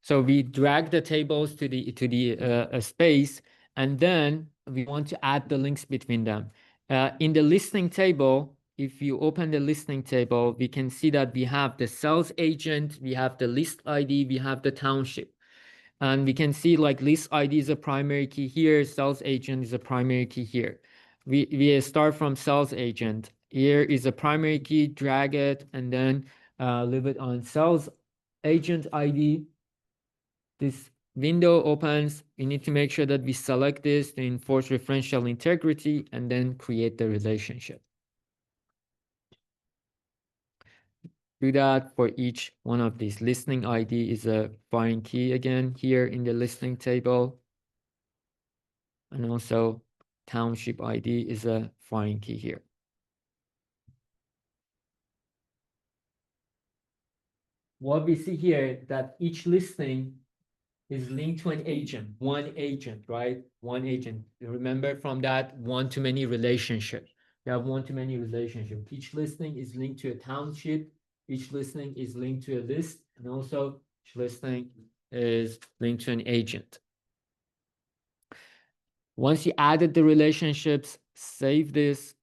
So we drag the tables to the space, and then we want to add the links between them. In the listing table, if you open the listing table, we can see that we have the sales agent, we have the list ID, we have the township. And we can see like list ID is a primary key here, sales agent is a primary key here. We start from sales agent. Here is a primary key, drag it, and then leave it on sales agent ID. This window opens. We need to make sure that we select this to enforce referential integrity and then create the relationship. Do that for each one of these. Listing ID is a foreign key again here in the listing table. And also township ID is a foreign key here. What we see here that each listing is linked to an agent, one agent, right? One agent. Remember from that one-to-many relationship. You have one-to-many relationship. Each listing is linked to a township. Each listing is linked to a list. And also each listing is linked to an agent. Once you added the relationships, save this.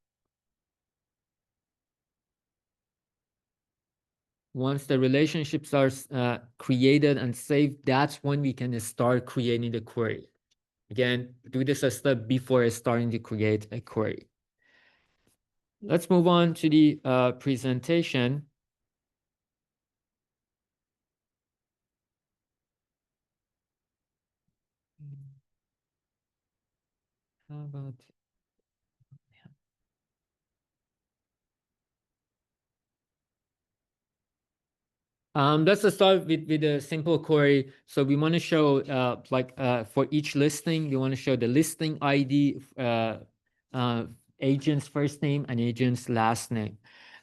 Once the relationships are created and saved, that's when we can start creating the query. Again, do this a step before starting to create a query. Let's move on to the presentation. How about let's start with a simple query. So we want to show for each listing, we want to show the listing ID, agent's first name and agent's last name.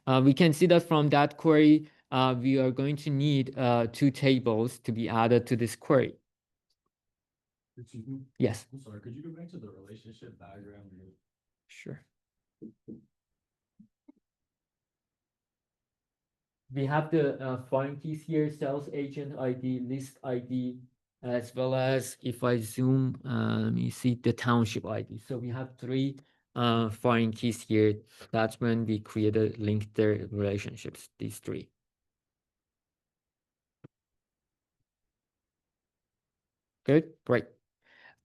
We can see that from that query, we are going to need 2 tables to be added to this query. Excuse me? Yes. I'm sorry, could you go back to the relationship diagram? Sure. We have the foreign keys here, sales agent ID, list ID, as well as if I zoom, let me see the township ID. So we have 3 foreign keys here. That's when we created linked their relationships, these 3. Good, great.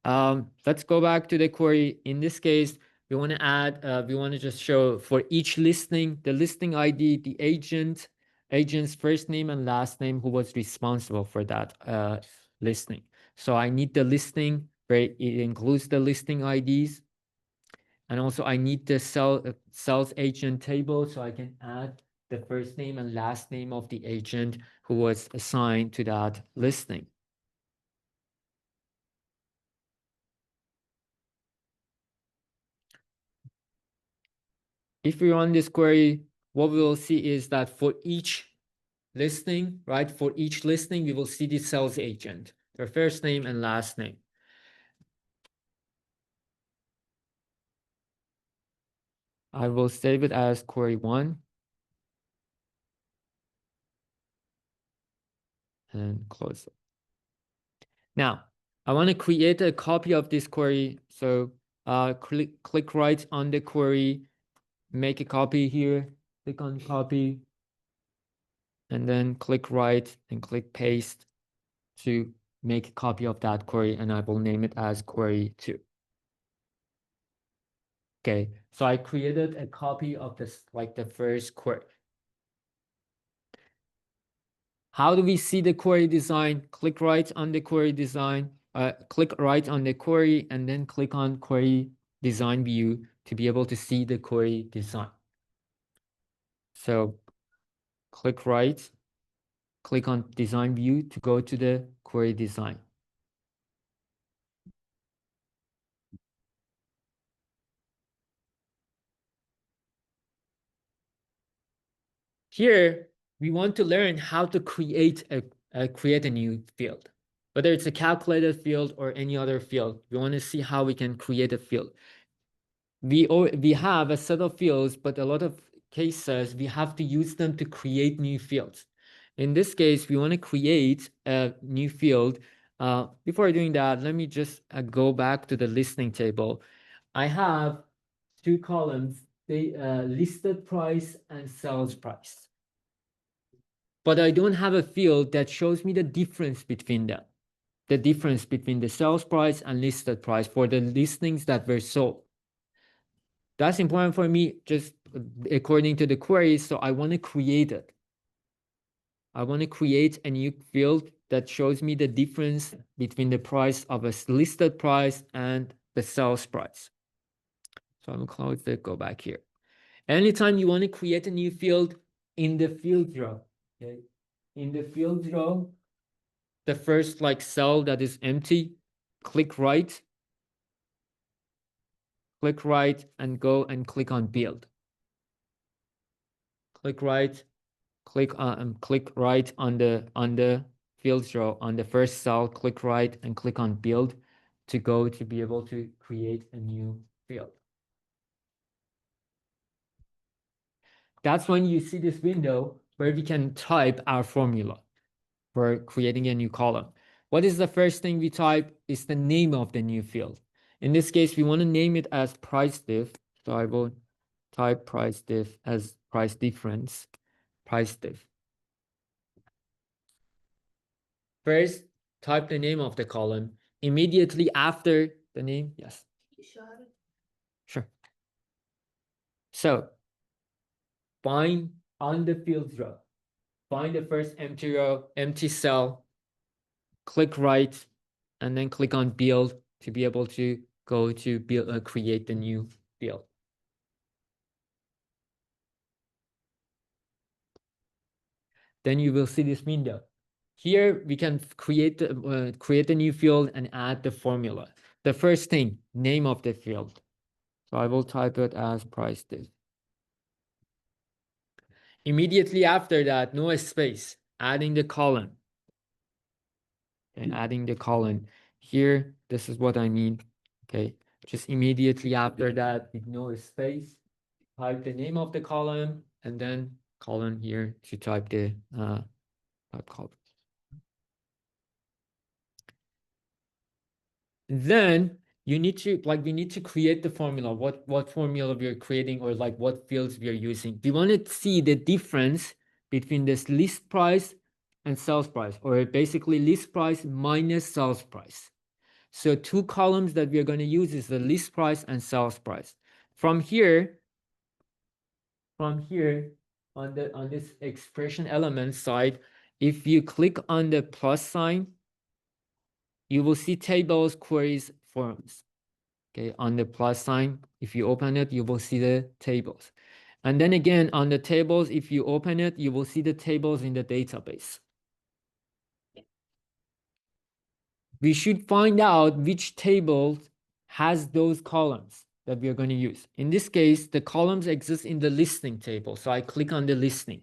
Let's go back to the query. In this case, we want to add, we want to just show for each listing, the listing ID, the agent's first name and last name who was responsible for that listing. So I need the listing where it includes the listing IDs. And also I need the sales agent table so I can add the first name and last name of the agent who was assigned to that listing. If we run this query, what we will see is that for each listing, right? For each listing, we will see the sales agent, their first name and last name. I will save it as query 1 and close it. Now, I want to create a copy of this query. So click right on the query, make a copy here, click on copy, and then click right and click paste to make a copy of that query, and I will name it as query 2. Okay, so I created a copy of this, like the first query. How do we see the query design? Click right on the query design, click right on the query, and then click on query design view to be able to see the query design. So click right, click on design view to go to the query design. Here, we want to learn how to create a new field, whether it's a calculated field or any other field. We want to see how we can create a field. We have a set of fields, but a lot of cases we have to use them to create new fields. In this case, we want to create a new field. Before doing that, let me just go back to the listing table. I have two columns, the listed price and sales price. But I don't have a field that shows me the difference between them, the difference between the sales price and listed price for the listings that were sold. That's important for me, just according to the query. So I want to create it. I want to create a new field that shows me the difference between the price of a listed price and the sales price. So I'm going to close it, go back here. Anytime you want to create a new field in the field row, okay? In the field row, the first like cell that is empty, click right, and go and click on build. Click right, click right on the field row on the first cell, click right and click on build to go to be able to create a new field. That's when you see this window where we can type our formula for creating a new column. What is the first thing we type? Is the name of the new field. In this case, we want to name it as price diff. So I will type price diff as price difference, price diff. First, type the name of the column. Immediately after the name, yes. Sure. So find on the field row, find the first empty row, empty cell, click right, and then click on build to be able to go to build, create the new field. Then you will see this window. Here we can create a new field and add the formula. The first thing, name of the field. So I will type it as price diff. Immediately after that, no space, adding the column. And adding the column. Here, this is what I mean. Okay, just immediately after that, with no space, type the name of the column and then column here to type the column. Then you need to we need to create the formula, what formula we are creating or like what fields we are using. We want to see the difference between this list price and sales price, or basically list price minus sales price. So two columns that we are going to use is the list price and sales price. From here on this expression element side, if you click on the plus sign, you will see tables, queries, forms. Okay, on the plus sign, if you open it, you will see the tables. And then again, on the tables, if you open it, you will see the tables in the database. We should find out which table has those columns that we are going to use. In this case, the columns exist in the listing table. So I click on the listing.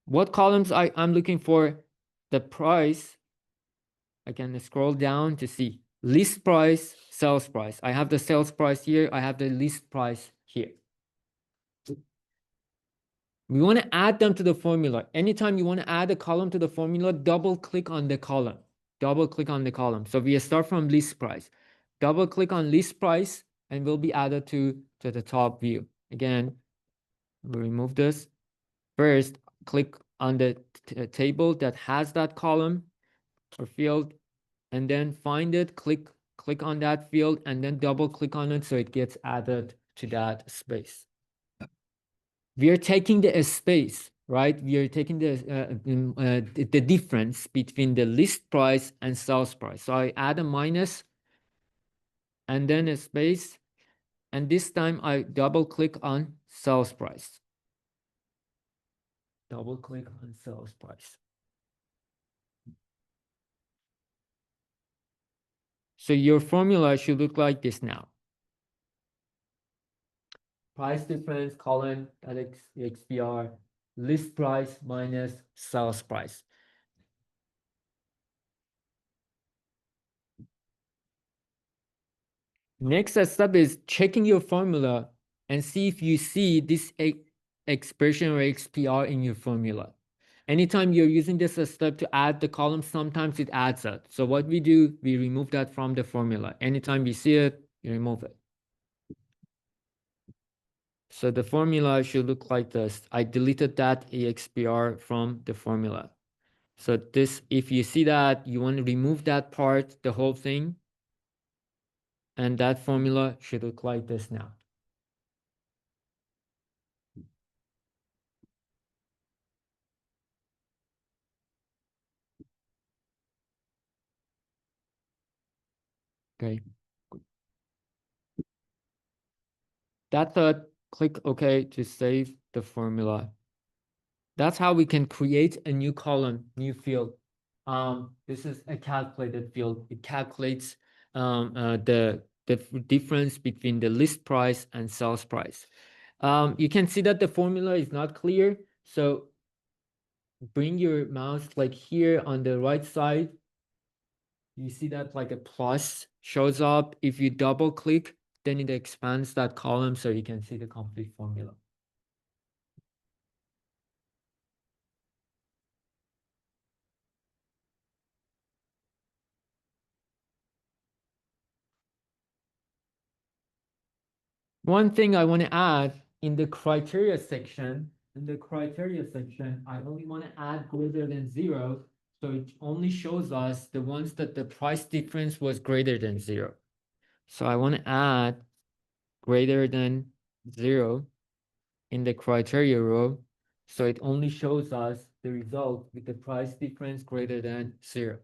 What columns I'm looking for? The price. I can scroll down to see list price, sales price. I have the sales price here. I have the list price here. We want to add them to the formula. Anytime you want to add a column to the formula, double click on the column. Double click on the column. So we start from list price. Double click on list price and will be added to the top view. Again, we'll remove this. First, click on the table that has that column or field, and then find it, click on that field, and then double click on it so it gets added to that space. We are taking the space, right? We are taking the difference between the list price and sales price. So I add a minus and then a space. And this time I double click on sales price. Double click on sales price. So your formula should look like this now. Price difference, column, XPR, list price minus sales price. Next step is checking your formula and see if you see this expression or XPR in your formula. Anytime you're using this step to add the column, sometimes it adds that. So what we do, we remove that from the formula. Anytime we see it, you remove it. So the formula should look like this. I deleted that EXPR from the formula. So this, if you see that, you want to remove that part, the whole thing, and that formula should look like this now. Okay. That's a click OK to save the formula. That's how we can create a new column, new field. This is a calculated field. It calculates the difference between the list price and sales price. You can see that the formula is not clear. So bring your mouse like here on the right side. You see that like a plus shows up. If you double click, then it expands that column so you can see the complete formula. One thing I want to add in the criteria section, I only want to add greater than 0. So it only shows us the ones that the price difference was greater than 0. So I want to add greater than 0 in the criteria row. So it only shows us the result with the price difference greater than 0.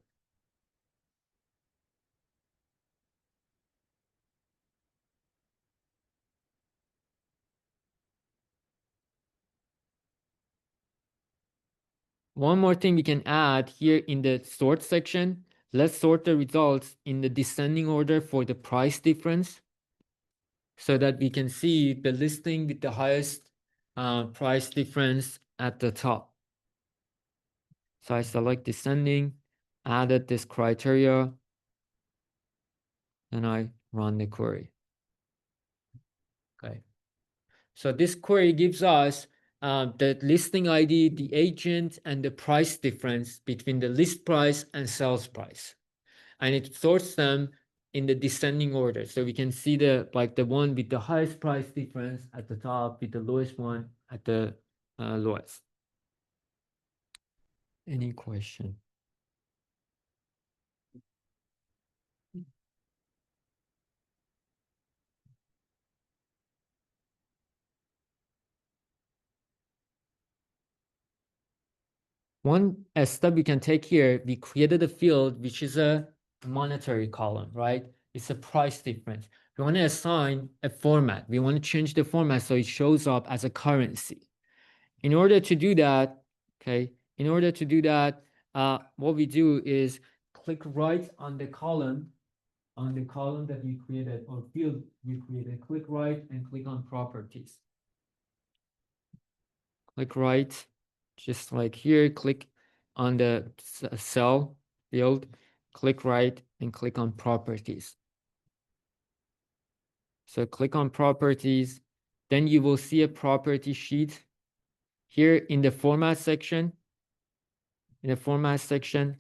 One more thing we can add here in the sort section. Let's sort the results in the descending order for the price difference so that we can see the listing with the highest price difference at the top. So I select descending, added this criteria, and I run the query. Okay. So this query gives us the listing ID, the agent, and the price difference between the list price and sales price. And it sorts them in the descending order. So we can see the one with the highest price difference at the top with the lowest one at the lowest. Any question? One step we can take here, we created a field which is a monetary column, right? It's a price difference. We want to assign a format. We want to change the format so it shows up as a currency. In order to do that, what we do is click right on the column that you created or field you created. Click right and click on properties. Click right, just like here, click on the cell field, click right and click on properties. So click on properties, then you will see a property sheet. Here in the format section,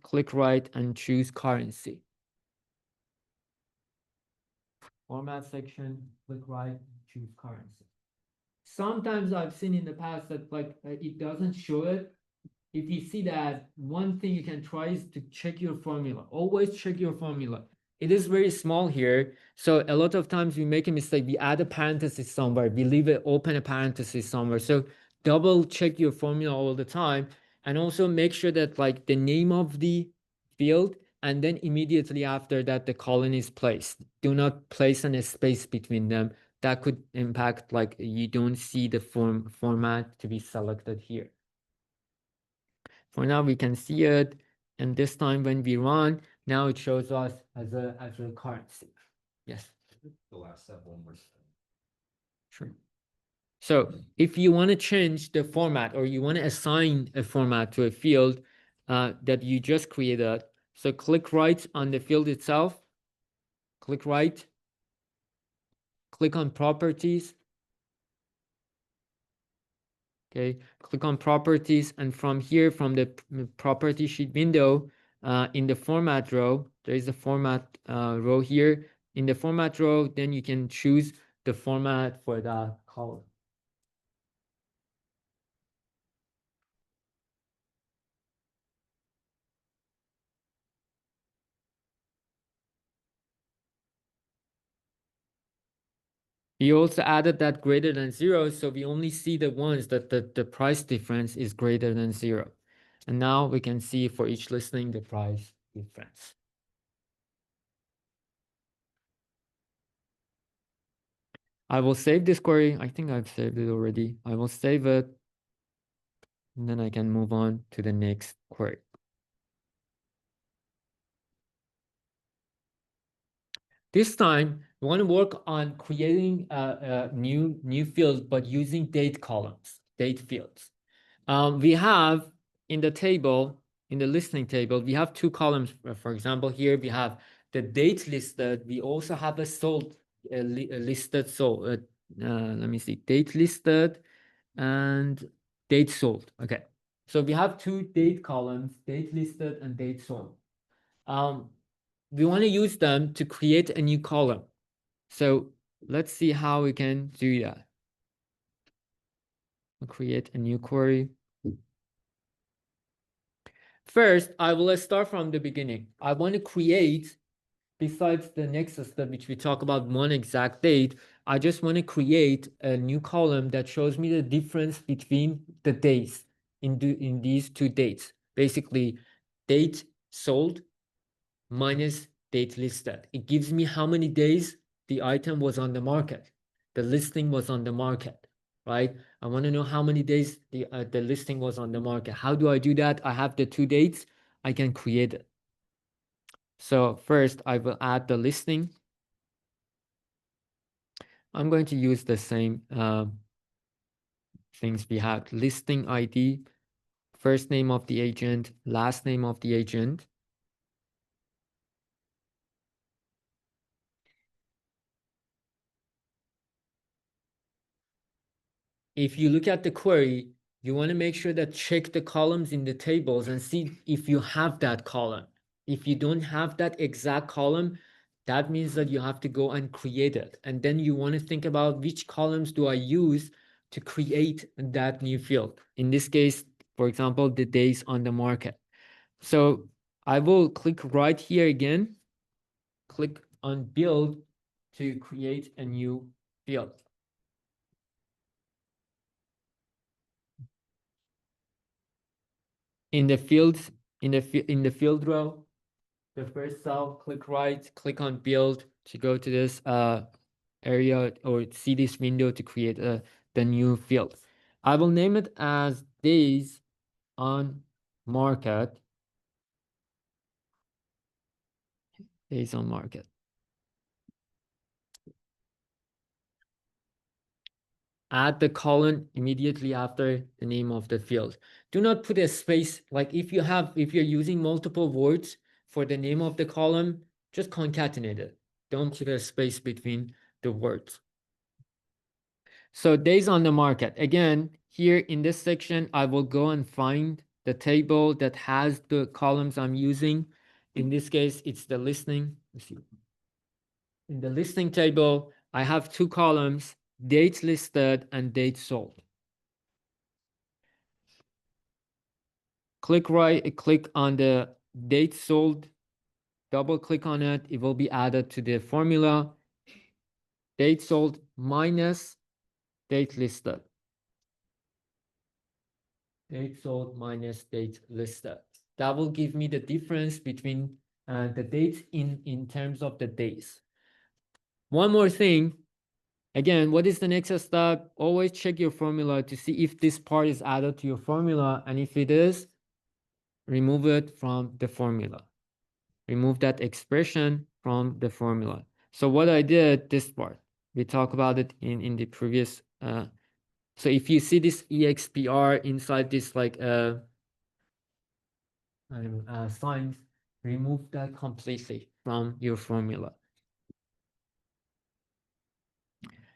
click right and choose currency. Format section, click right, choose currency. Sometimes I've seen in the past that it doesn't show it. If you see that, one thing you can try is to check your formula. Always check your formula. It is very small here. So a lot of times we make a mistake. We add a parenthesis somewhere. We leave it open a parenthesis somewhere. So double check your formula all the time. And also make sure that the name of the field and then immediately after that the colon is placed. Do not place a space between them. That could impact you don't see the format to be selected here. For now, we can see it. And this time when we run, now it shows us as a currency. Yes. The last step one more time. Sure. So if you want to change the format or you want to assign a format to a field that you just created, so click right on the field itself, click right, click on properties, Okay, click on properties, and from here, from the property sheet window, in the format row, there is a format row here. In the format row, then you can choose the format for that column. We also added that greater than 0, so we only see the ones that the price difference is greater than 0. And now we can see for each listing the price difference. I will save this query. I think I've saved it already. I will save it, and then I can move on to the next query. This time, we want to work on creating a new field, but using date columns, date fields. We have in the table, in the listing table, we have two columns. For example, here we have the date listed. We also have a sold listed sold. Let me see, date listed and date sold. Okay, so we have two date columns, date listed and date sold. We want to use them to create a new column. So let's see how we can do that. We'll create a new query. First, I will start from the beginning. I want to create, besides the next step, which we talk about one exact date, I just want to create a new column that shows me the difference between the days in these two dates. Basically, date sold minus date listed. It gives me how many days the item was on the market, the listing was on the market, right? I want to know how many days the listing was on the market. How do I do that? I have the two dates. I can create it. So first, I will add the listing. I'm going to use the same things we had. Listing ID, first name of the agent, last name of the agent. If you look at the query, you want to make sure that check the columns in the tables and see if you have that column. If you don't have that exact column, that means that you have to go and create it. And then you want to think about which columns do I use to create that new field. In this case, for example, the days on the market. So I will click right here again, click on build to create a new field. In the fields, in the field row, the first cell, click right, click on build to go to this area or see this window to create the new field. I will name it as days on market. Days on market. Add the colon immediately after the name of the field. Do not put a space, like if you're using multiple words for the name of the column, just concatenate it. Don't put a space between the words. So days on the market. Again, here in this section, I will go and find the table that has the columns I'm using. In this case, it's the listing. Let's see. In the listing table, I have two columns, dates listed and dates sold. Click on the date sold, double click on it. It will be added to the formula. Date sold minus date listed. Date sold minus date listed. That will give me the difference between the dates in terms of the days. One more thing. Again, what is the next step? Always check your formula to see if this part is added to your formula. And if it is, remove it from the formula. Remove that expression from the formula. So what I did, this part, we talked about it in the previous. So if you see this EXPR inside this like signs, remove that completely from your formula.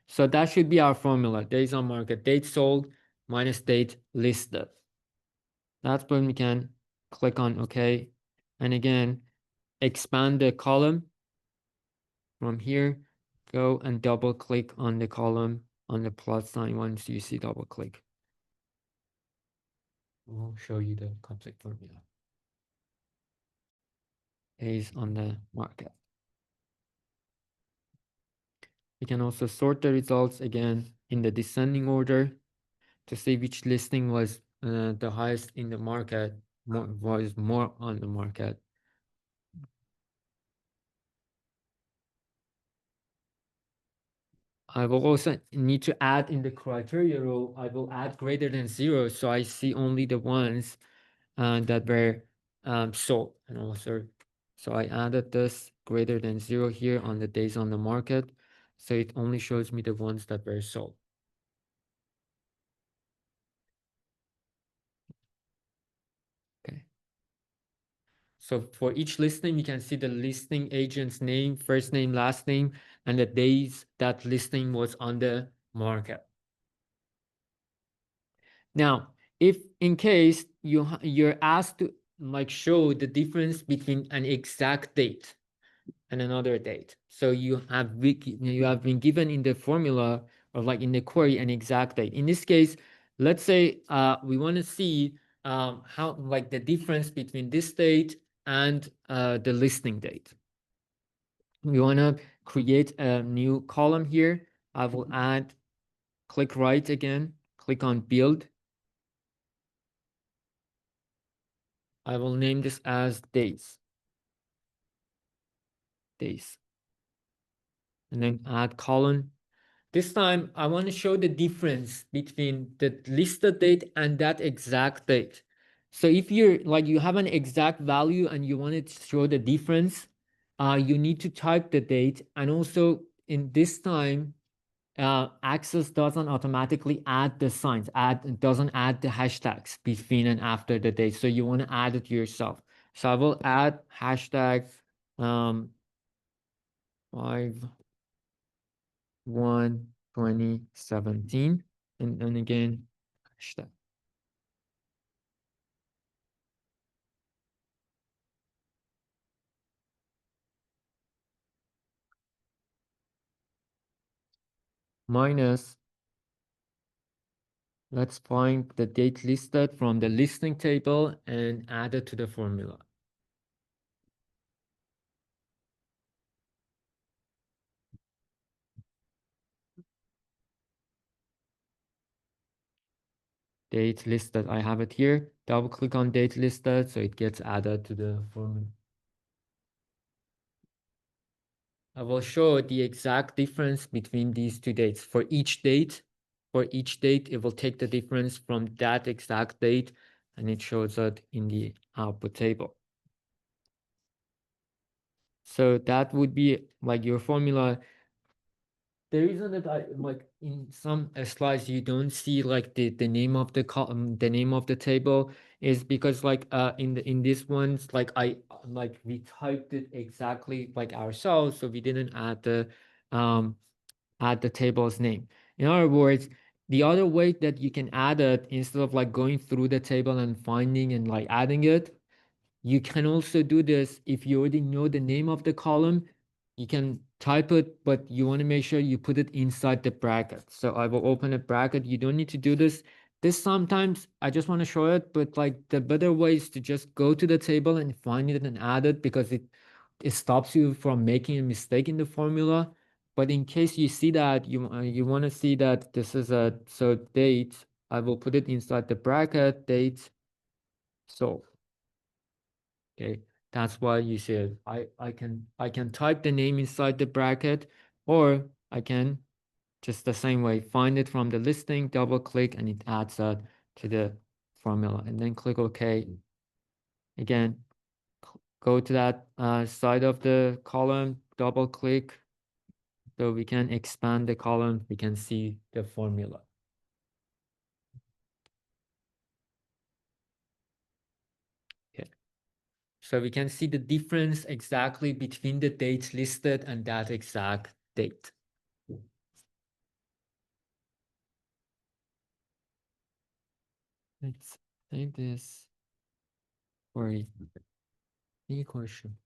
So that should be our formula. Days on market, dates sold, minus date listed. That's when we can click on OK. And again, expand the column from here. Go and double click on the column on the plus sign once you see double click. We'll show you the complete formula. Days on the market. We can also sort the results again in the descending order to see which listing was the highest in the market, was more on the market. I will also need to add in the criteria row, I will add greater than 0, so I see only the ones that were sold. And also, so I added this greater than 0 here on the days on the market, so it only shows me the ones that were sold. Okay. So for each listing, you can see the listing agent's name, first name, last name, and the days that listing was on the market. Now, if in case you're asked to like show the difference between an exact date and another date, so you have been given in the formula or like in the query an exact date. In this case, let's say we want to see how like the difference between this date and the listing date. We want to create a new column here. I will add, click right again, click on build. I will name this as days. Days. And then add column. This time I want to show the difference between the listed date and that exact date. So if you're like you have an exact value and you want to show the difference, you need to type the date, and also in this time Access doesn't automatically add the signs, doesn't add the hashtags between and after the date. So you want to add it yourself. So I will add hashtag 5/1/2017, and then again hashtag. Minus, let's find the date listed from the listing table and add it to the formula. Date listed, I have it here. Double click on date listed, so it gets added to the formula. I will show the exact difference between these two dates. For each date, it will take the difference from that exact date, and it shows it in the output table. So that would be like your formula. The reason that I like in some slides you don't see like the name of the column, the name of the table, is because like in this ones like we typed it exactly like ourselves, so we didn't add the table's name. In other words, the other way that you can add it, instead of like going through the table and finding and like adding it, you can also do this if you already know the name of the column. You can type it, but you want to make sure you put it inside the bracket. So I will open a bracket. You don't need to do this. This sometimes I just want to show it, but like the better way is to just go to the table and find it and add it, because it stops you from making a mistake in the formula. But in case you see that you want to see that this is a date, I will put it inside the bracket date. So okay, that's why you said I can type the name inside the bracket, or I can just the same way find it from the listing, double click, and it adds that to the formula, and then click OK. Again, go to that side of the column, double click, so we can expand the column, we can see the formula. Okay. So we can see the difference exactly between the dates listed and that exact date. Let's save this query. Any question?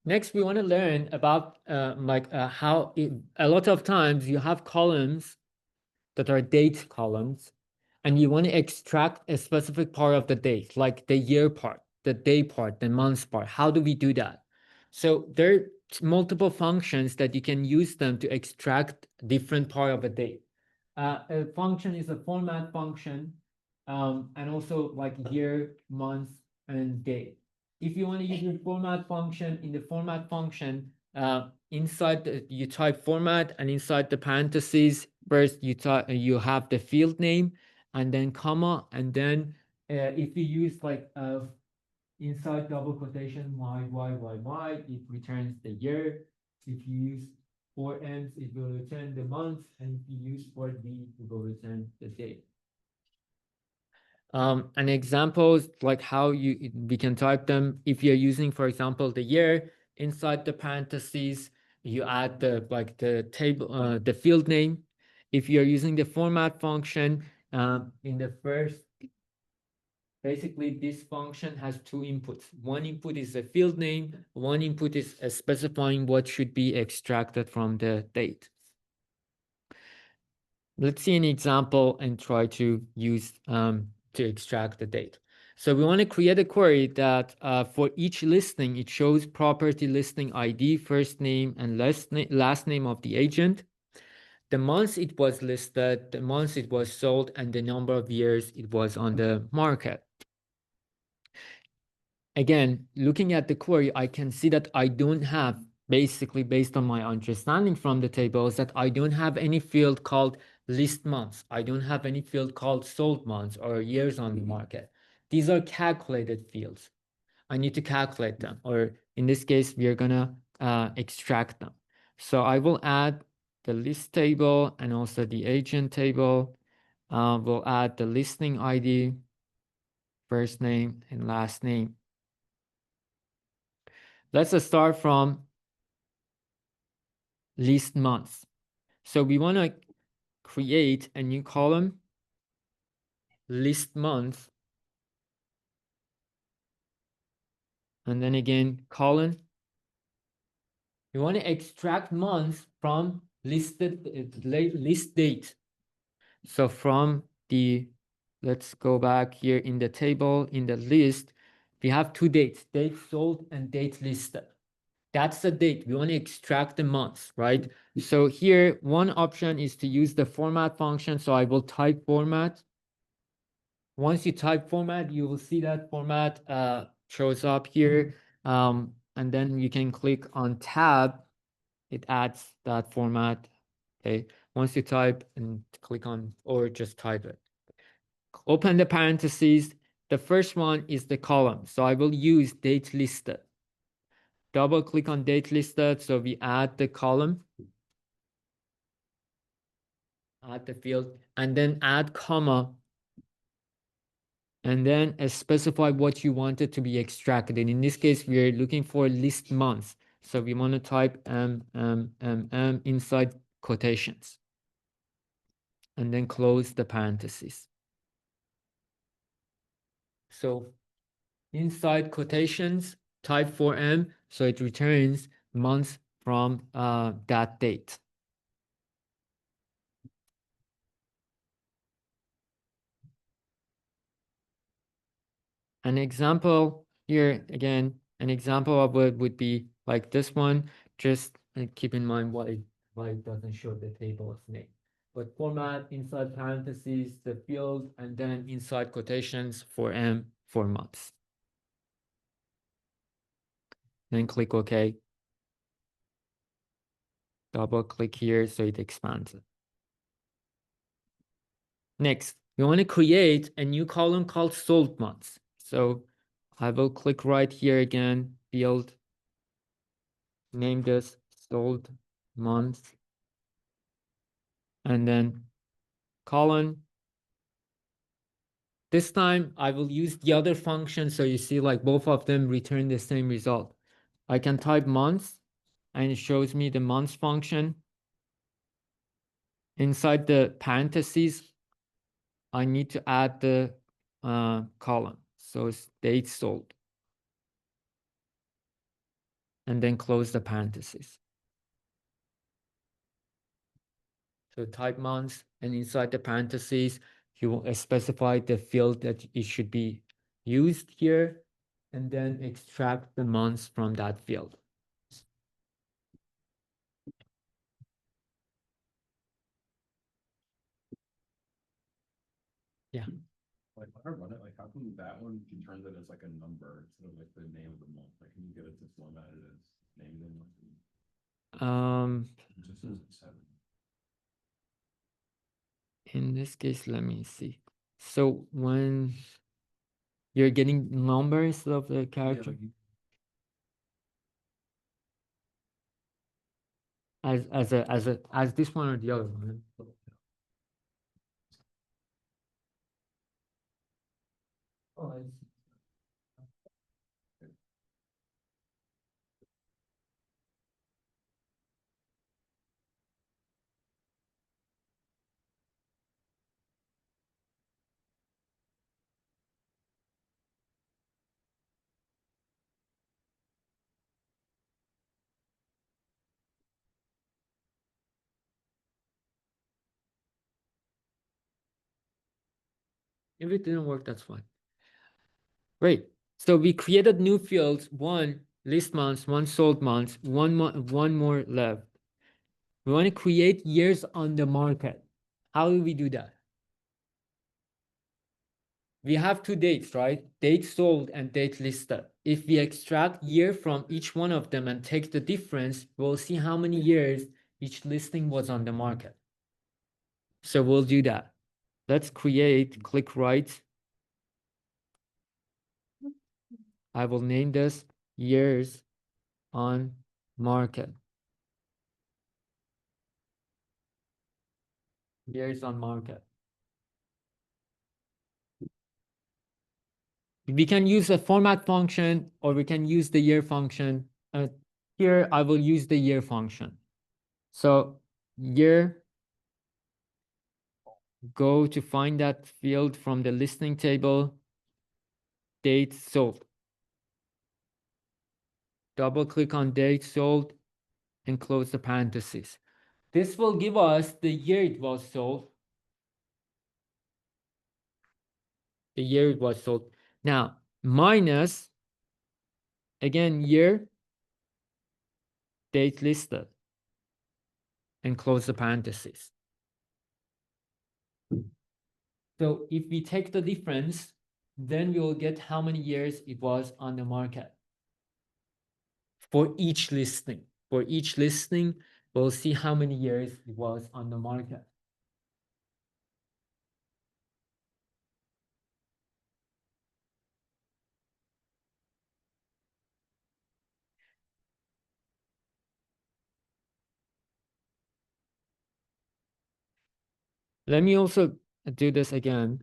Next, we want to learn about how a lot of times you have columns that are date columns, and you want to extract a specific part of the date, like the year part, the day part, the month part. How do we do that? So there are multiple functions that you can use them to extract different part of a date. A function is a format function, and also like year, month, and day. If you want to use your format function, in the format function, you type format, and inside the parentheses, first you have the field name, and then comma, and then if you use inside double quotation y, it returns the year. If you use four m's, it will return the month, and if you use for d, it will return the day. And examples like how we can type them. If you're using, for example, the year, inside the parentheses, you add the table, the field name. If you're using the format function, in the first, basically this function has two inputs. One input is the field name, one input is specifying what should be extracted from the date. Let's see an example and try to use to extract the date. So we want to create a query that for each listing, it shows property listing ID, first name, and last name of the agent, the month it was listed, the month it was sold, and the number of years it was on the market. Again, looking at the query, I can see that I don't have, basically based on my understanding from the tables, that I don't have any field called list months. I don't have any field called sold months or years on the market. These are calculated fields. I need to calculate them, or in this case, we are gonna extract them. So I will add the list table and also the agent table. We'll add the listing ID, first name and last name. Let's start from list months. So we want to create a new column, list month, and then again, column. We want to extract months from list date. So from the, let's go back here in the table, in the list, we have two dates, date sold and date listed. That's the date. We want to extract the months, right? So here, one option is to use the format function. So I will type format. Once you type format, you will see that format shows up here. And then you can click on tab. It adds that format. Okay. Once you type and click on, or just type it. Open the parentheses. The first one is the column. So I will use date listed. Double click on date listed. So we add the column, add the field, and then add comma, and then specify what you want it to be extracted. In this case, we are looking for list months. So we want to type inside quotations, and then close the parentheses. So inside quotations, type for M, so it returns months from that date. An example here, again, an example of it would be like this one. Just keep in mind why it doesn't show the table's name. But format inside parentheses, the field, and then inside quotations for M for months. Then click OK. Double click here so it expands it. Next, we want to create a new column called sold months. So I will click right here again, field, name this sold month. and then colon. This time I will use the other function, so you see like both of them return the same result. I can type months and it shows me the months function. Inside the parentheses, I need to add the column. So it's dates sold. And then close the parentheses. So type months, and inside the parentheses, you will specify the field that it should be used here, and then extract the months from that field. Yeah. Like when I run it, like how come that one can turn it as like a number instead of like the name of the month? Like can you get it to format it as name of the month? It just says 7. In this case, let me see. So when you're getting numbers of the character, like as this one or the other one. Oh, I see. If it didn't work, that's fine. Great. So we created new fields, one list months, one sold months, one more left. We want to create years on the market. How do we do that? We have two dates, right? Date sold and date listed. If we extract year from each one of them and take the difference, we'll see how many years each listing was on the market. So we'll do that. Let's create, click right. I will name this years on market. Years on market. We can use a format function or we can use the year function. Here I will use the year function. So year, go to find that field from the listing table, date sold. Double click on date sold and close the parentheses. This will give us the year it was sold. The year it was sold. Now, minus, again, year, date listed, and close the parentheses. So if we take the difference, then we will get how many years it was on the market for each listing. For each listing, we'll see how many years it was on the market. Let me also do this again,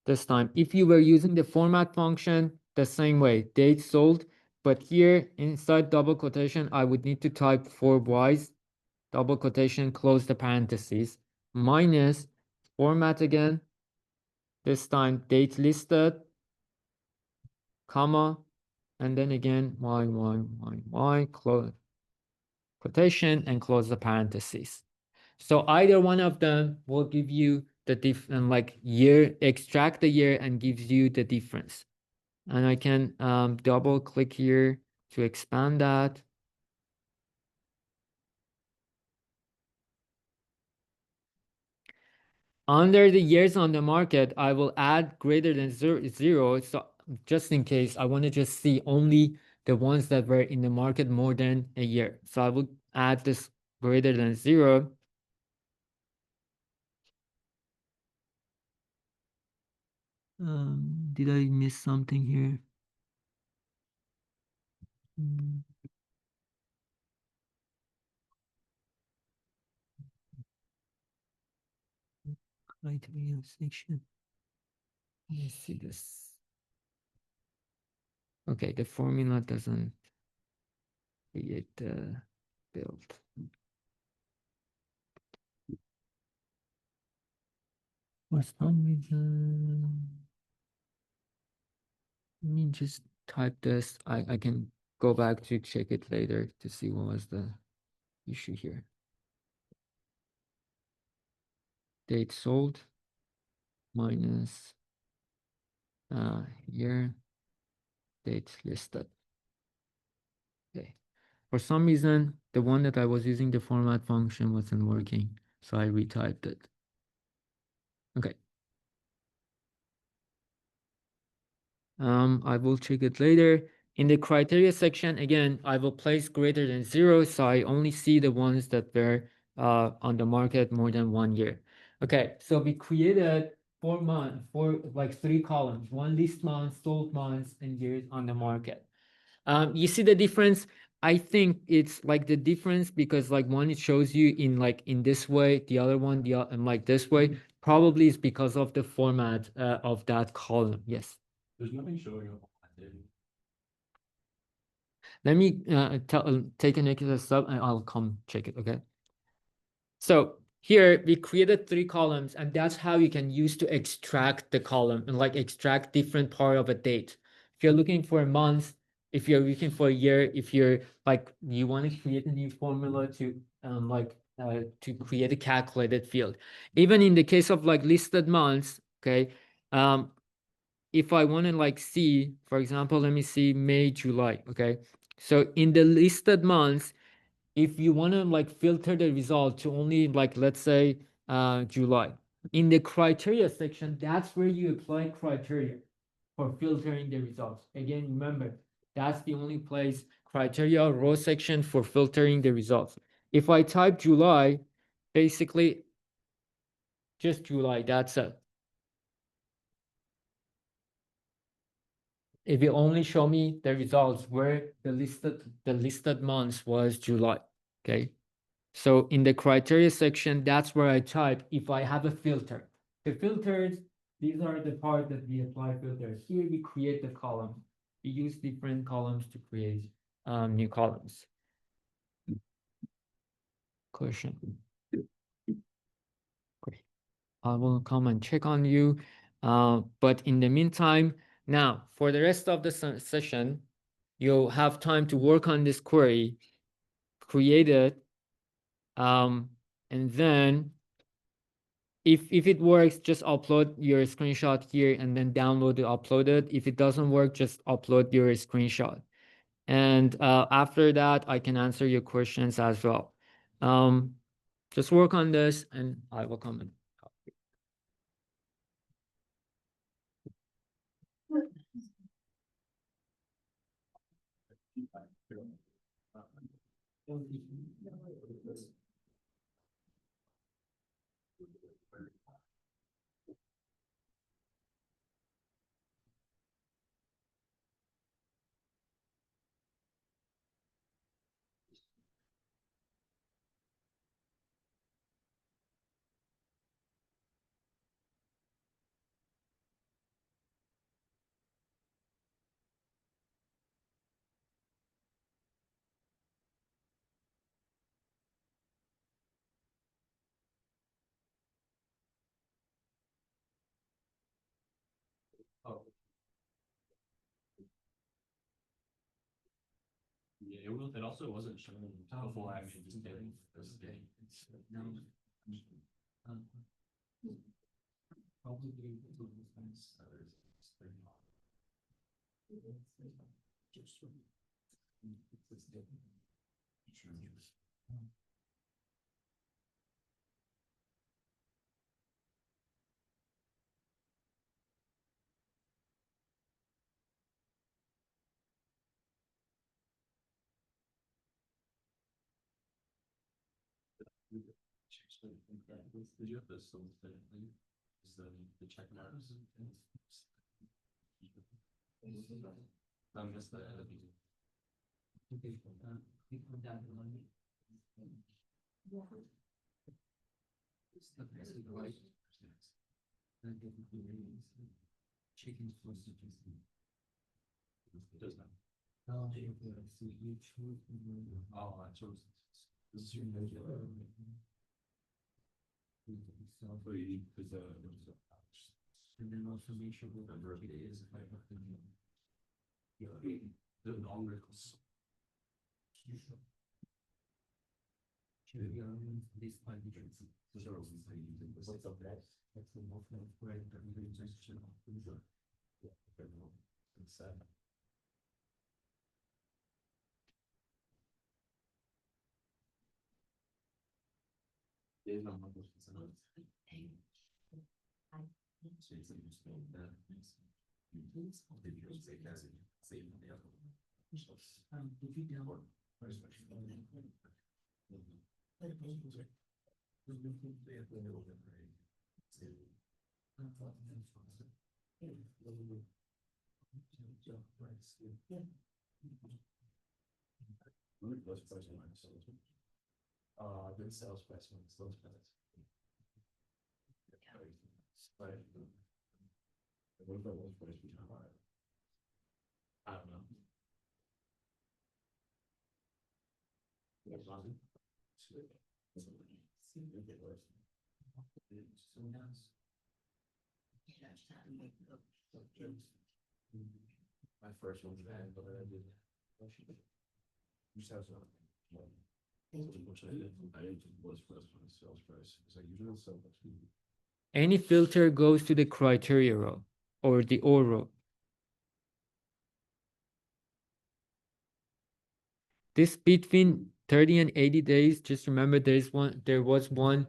this time. If you were using the format function, the same way, date sold, but here inside double quotation, I would need to type for Y's, double quotation, close the parentheses, minus format again, this time date listed, comma, and then again, Y, close quotation and close the parentheses. So either one of them will give you the different like year, extract the year and gives you the difference. And I can double click here to expand that. Under the years on the market, I will add greater than zero. So just in case, I want to just see only the ones that were in the market more than a year. So I will add this greater than 0. Did I miss something here? criteria section. Let's see this. Okay, the formula doesn't create the build. For some reason, let me just type this. I can go back to check it later to see what was the issue here. Date sold minus year, date listed. Okay. For some reason, the one that I was using, the format function, wasn't working, so I retyped it. Okay. I will check it later. In the criteria section, again, I will place greater than 0, so I only see the ones that were on the market more than 1 year. Okay, so we created 4 months, like 3 columns, 1 list month, sold months, and years on the market. You see the difference? I think it's like the difference because like one it shows you in this way, the other one and like this way. Probably is because of the format of that column. Yes. There's nothing showing up on that data. Let me take a negative sub and I'll come check it. Okay. So here we created 3 columns, and that's how you can use to extract the column and like extract different part of a date. If you're looking for a month, if you're looking for a year, if you're like you want to create a new formula to create a calculated field. Even in the case of like listed months, okay, if I want to like see, for example, let me see May, July, okay. So in the listed months, if you want to like filter the result to only like, let's say, July, in the criteria section, that's where you apply criteria for filtering the results. Again, remember, that's the only place, criteria row section, for filtering the results. If I type July, basically just July, that's it. It will only show me the results where the listed months was July. Okay. So in the criteria section, that's where I type if I have a filter. The filters, these are the part that we apply filters. Here we create the column. We use different columns to create new columns. Question. Great. I will come and check on you. But in the meantime, now for the rest of the session, you'll have time to work on this query, create it, and then if it works, just upload your screenshot here and then download it, upload it. If it doesn't work, just upload your screenshot. And after that, I can answer your questions as well. Just work on this and I will come in. Oh. Yeah, it also wasn't showing the full action just getting this day. Did you have this thing? Is the check marks? I missed that. Chicken sausages. Does not. Oh, so you choose. Oh, I chose. This is your regular. So you need, because, And then also make sure that number of it days. is like a thing. The non-miracles. This part difference. What's up next? That's the movement where the injection of the It's sad. There's no more questions. So it's like just going that. Did you say that? Same on the other one. if you don't. Those price minus those. The sales price minus those minutes. Right. What about those price between? I don't know. My first one's bad, but I did. Just has a. Which I didn't was first one sales price, because I usually sell that. Any filter goes to the criteria row or the or row. This between 30 and 80 days, just remember there was one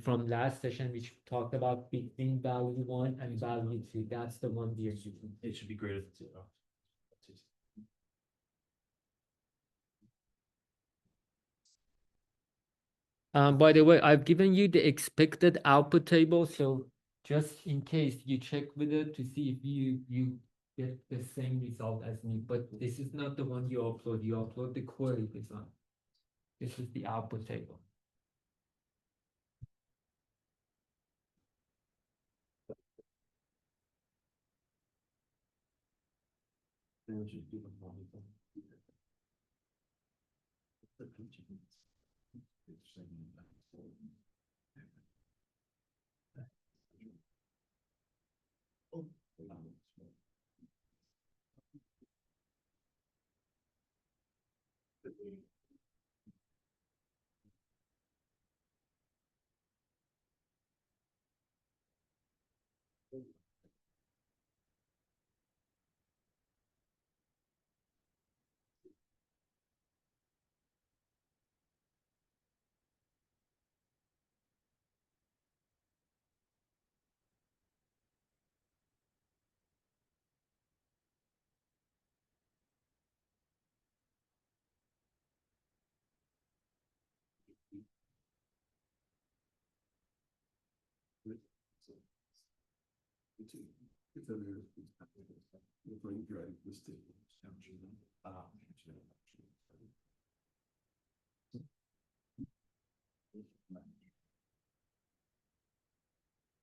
from last session which talked about between value 1 and value 2. That's the one we are using. It should be greater than 0. By the way, I've given you the expected output table, so just in case you check with it to see if you get the same result as me. But this is not the one you upload. You upload the query design. This is the output table. Then we should do them all.